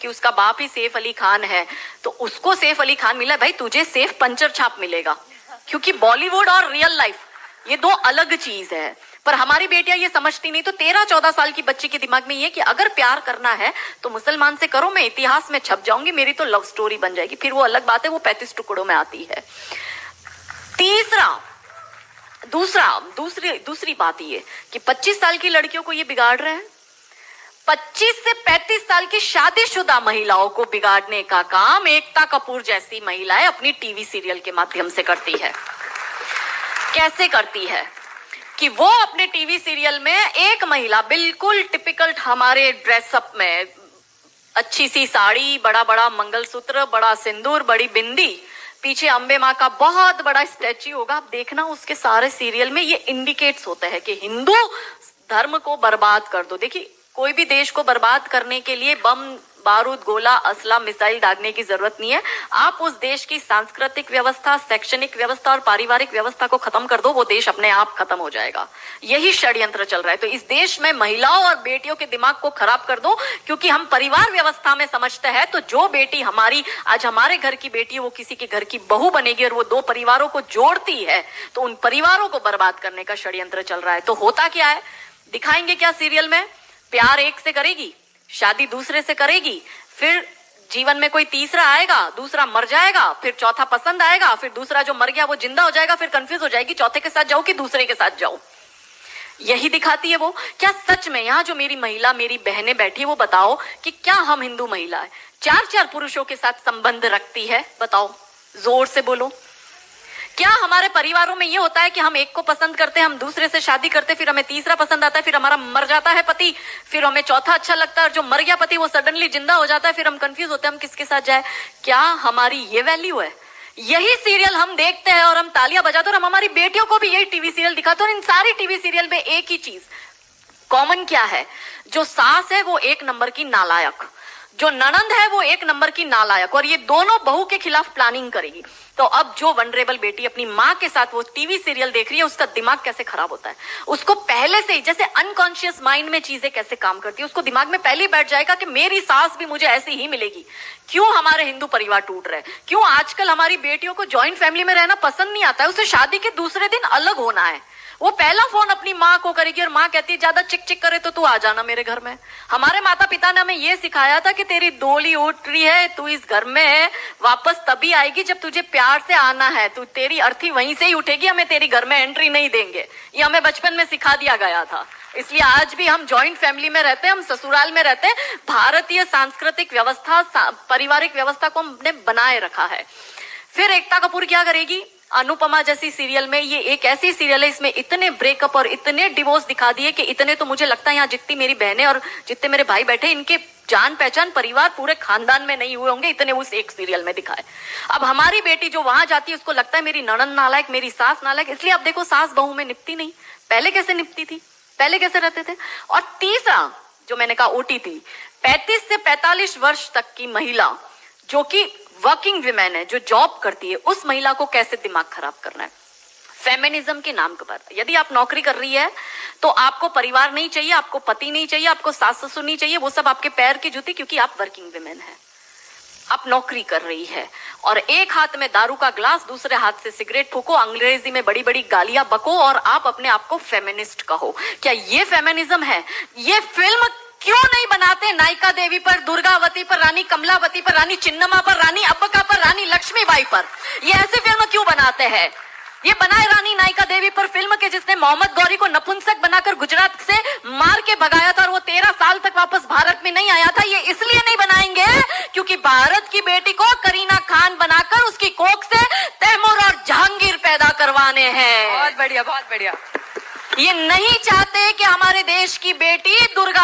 कि उसका बाप ही सैफ अली खान है तो उसको सैफ अली खान मिला, भाई तुझे सैफ पंचर छाप मिलेगा, क्योंकि बॉलीवुड और रियल लाइफ ये दो अलग चीज है। पर हमारी बेटियां ये समझती नहीं। तो 13-14 साल की बच्ची के दिमाग में ये कि अगर प्यार करना है तो मुसलमान से करो, मैं इतिहास में छप जाऊंगी, मेरी तो लव स्टोरी बन जाएगी। फिर वो अलग बात है, वो 35 टुकड़ों में आती है। दूसरी बात ये कि 25 साल की लड़कियों को ये बिगाड़ रहे हैं। 25 से 35 साल की शादीशुदा महिलाओं को बिगाड़ने का काम एकता कपूर जैसी महिलाएं अपनी टीवी सीरियल के माध्यम से करती है। कैसे करती है कि वो अपने टीवी सीरियल में एक महिला बिल्कुल टिपिकल हमारे ड्रेसअप में, अच्छी सी साड़ी, बड़ा बड़ा मंगलसूत्र, बड़ा सिंदूर, बड़ी बिंदी, पीछे अंबे माँ का बहुत बड़ा स्टैच्यू होगा। आप देखना उसके सारे सीरियल में ये इंडिकेट्स होते हैं कि हिंदू धर्म को बर्बाद कर दो। देखिए, कोई भी देश को बर्बाद करने के लिए बम, बारूद, गोला, असला, मिसाइल दागने की जरूरत नहीं है। आप उस देश की सांस्कृतिक व्यवस्था, शैक्षणिक व्यवस्था और पारिवारिक व्यवस्था को खत्म कर दो, वो देश अपने आप खत्म हो जाएगा। यही षड्यंत्र चल रहा है। तो इस देश में महिलाओं और बेटियों के दिमाग को खराब कर दो, क्योंकि हम परिवार व्यवस्था में समझते हैं तो जो बेटी हमारी, आज हमारे घर की बेटी, वो किसी के घर की बहू बनेगी और वो दो परिवारों को जोड़ती है, तो उन परिवारों को बर्बाद करने का षड्यंत्र चल रहा है। तो होता क्या है, दिखाएंगे क्या सीरियल में? प्यार एक से करेगी, शादी दूसरे से करेगी, फिर जीवन में कोई तीसरा आएगा, दूसरा मर जाएगा, फिर चौथा पसंद आएगा, फिर दूसरा जो मर गया वो जिंदा हो जाएगा, फिर कंफ्यूज हो जाएगी चौथे के साथ जाऊं कि दूसरे के साथ जाऊं। यही दिखाती है वो। क्या सच में यहाँ जो मेरी महिला, मेरी बहनें बैठी है, वो बताओ कि क्या हम हिंदू महिला है 4-4 पुरुषों के साथ संबंध रखती है? बताओ, जोर से बोलो। क्या हमारे परिवारों में ये होता है कि हम एक को पसंद करते हैं, हम दूसरे से शादी करते, फिर हमें तीसरा पसंद आता है, फिर हमारा मर जाता है पति, फिर हमें चौथा अच्छा लगता है और जो मर गया पति वो सडनली जिंदा हो जाता है, फिर हम कंफ्यूज होते हैं हम किसके साथ जाए? क्या हमारी ये वैल्यू है? यही सीरियल हम देखते हैं और हम तालियां बजाते हैं और हम हमारी बेटियों को भी यही टीवी सीरियल दिखाते हैं। और इन सारी टीवी सीरियल में एक ही चीज कॉमन क्या है? जो सास है वो एक नंबर की नालायक, जो ननंद है वो एक नंबर की नालायक, और ये दोनों बहू के खिलाफ प्लानिंग करेगी। तो अब जो वनरेबल बेटी अपनी माँ के साथ वो टीवी सीरियल देख रही है, उसका दिमाग कैसे खराब होता है, उसको पहले से ही, जैसे अनकॉन्शियस माइंड में चीजें कैसे काम करती है, उसको दिमाग में पहले ही बैठ जाएगा कि मेरी सास भी मुझे ऐसी ही मिलेगी। क्यों हमारे हिंदू परिवार टूट रहे? क्यों आजकल हमारी बेटियों को ज्वाइंट फैमिली में रहना पसंद नहीं आता है? उसे शादी के दूसरे दिन अलग होना है। वो पहला फोन अपनी माँ को करेगी और माँ कहती है ज्यादा चिक चिक करे तो तू आ जाना मेरे घर में। हमारे माता पिता ने हमें ये सिखाया था कि तेरी डोली उठ रही है, तू इस घर में वापस तभी आएगी जब तुझे प्यार से आना है, तू तेरी अर्थी वहीं से ही उठेगी, हमें तेरी घर में एंट्री नहीं देंगे। ये हमें बचपन में सिखा दिया गया था। इसलिए आज भी हम जॉइंट फैमिली में रहते हैं, हम ससुराल में रहते हैं। भारतीय सांस्कृतिक व्यवस्था, पारिवारिक व्यवस्था को हमने बनाए रखा है। फिर एकता कपूर क्या करेगी? अनुपमा जैसी सीरियल में, ये एक ऐसी सीरियल है इसमें इतने ब्रेकअप और इतने डिवोर्स दिखा दिए कि इतने तो मुझे लगता है यहाँ जितनी मेरी बहनें और जितने मेरे भाई बैठे, इनके जान पहचान परिवार पूरे खानदान में नहीं हुए होंगे, इतने उस एक सीरियल में दिखाए। अब हमारी बेटी जो वहां जाती है उसको लगता है मेरी ननंद नालायक, मेरी सास नालायक। इसलिए अब देखो सास बहू में निपटी नहीं। पहले कैसे निपटी थी, पहले कैसे रहते थे? और तीसरा जो मैंने कहा OTT, 35 से 45 वर्ष तक की महिला जो कि वर्किंग विमेन है, जो जॉब करती है, उस महिला को कैसे दिमाग खराब करना है फेमिनिज्म के नाम पर। यदि आप नौकरी कर रही है तो आपको परिवार नहीं चाहिए, आपको पति नहीं चाहिए, आपको सास ससुर नहीं चाहिए, वो सब आपके पैर की जूती, क्योंकि आप वर्किंग विमेन है, आप नौकरी कर रही है। और एक हाथ में दारू का ग्लास, दूसरे हाथ से सिगरेट फूको, अंग्रेजी में बड़ी बड़ी गालियां बको और आप अपने आप को फेमिनिस्ट कहो। क्या ये फेमिनिज्म है? ये फिल्म क्यों नहीं बनाते नायिका देवी पर, दुर्गावती पर, रानी कमलावती पर, रानी चिन्नमा पर, रानी अब्बका पर, रानी लक्ष्मीबाई पर? ये ऐसी फिल्म क्यों बनाते हैं? ये बनाए रानी नायिका देवी पर फिल्म के जिसने मोहम्मद गौरी को नपुंसक बनाकर गुजरात से मार के भगाया था और वो 13 साल तक वापस भारत में नहीं आया था। ये इसलिए नहीं बनाएंगे क्योंकि भारत की बेटी को करीना खान बनाकर उसकी कोख से तैमूर और जहांगीर पैदा करवाने हैं। बहुत बढ़िया, बहुत बढ़िया। ये नहीं चाहते कि हमारे देश की बेटी दुर्गा